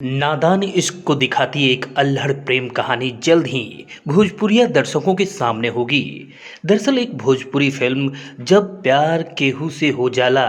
नादान इश्क को दिखाती एक अल्हड़ प्रेम कहानी जल्द ही भोजपुरिया दर्शकों के सामने होगी। दरअसल एक भोजपुरी फिल्म जब प्यार केहू से हो जाला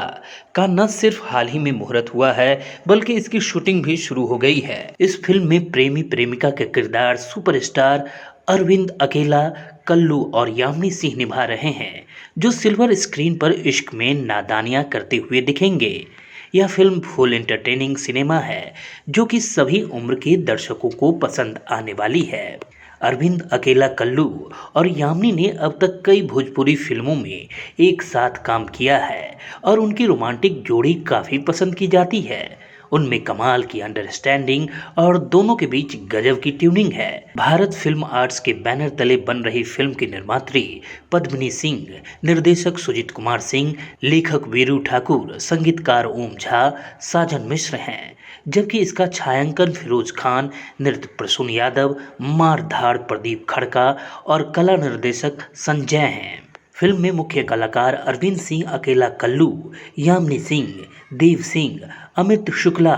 का न सिर्फ हाल ही में मुहूर्त हुआ है बल्कि इसकी शूटिंग भी शुरू हो गई है। इस फिल्म में प्रेमी प्रेमिका के किरदार सुपरस्टार अरविंद अकेला, कल्लू और यामिनी सिंह निभा रहे हैं, जो सिल्वर स्क्रीन पर इश्क में नादानियां करते हुए दिखेंगे। यह फिल्म फुल एंटरटेनिंग सिनेमा है जो कि सभी उम्र के दर्शकों को पसंद आने वाली है। अरविंद अकेला, कल्लू और यामिनी ने अब तक कई भोजपुरी फिल्मों में एक साथ काम किया है और उनकी रोमांटिक जोड़ी काफ़ी पसंद की जाती है। उनमें कमाल की अंडरस्टैंडिंग और दोनों के बीच गजब की ट्यूनिंग है। भारत फिल्म आर्ट्स के बैनर तले बन रही फिल्म की निर्मात्री पद्मिनी सिंह, निर्देशक सुजीत कुमार सिंह, लेखक वीरू ठाकुर, संगीतकार ओम झा, साजन मिश्र हैं, जबकि इसका छायांकन फिरोज खान, नृत्य प्रसून यादव, मारधाड़ प्रदीप खड़का और कला निर्देशक संजय हैं। फिल्म में मुख्य कलाकार अरविंद सिंह अकेला, कल्लू, यामिनी सिंह, देव सिंह, अमित शुक्ला,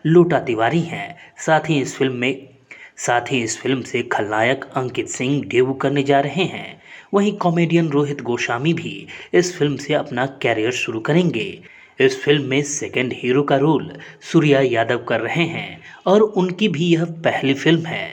लोटा तिवारी हैं। साथ ही इस फिल्म से खलनायक अंकित सिंह डेब्यू करने जा रहे हैं। वहीं कॉमेडियन रोहित गोस्वामी भी इस फिल्म से अपना कैरियर शुरू करेंगे। इस फिल्म में सेकंड हीरो का रोल सूर्या यादव कर रहे हैं और उनकी भी यह पहली फिल्म है।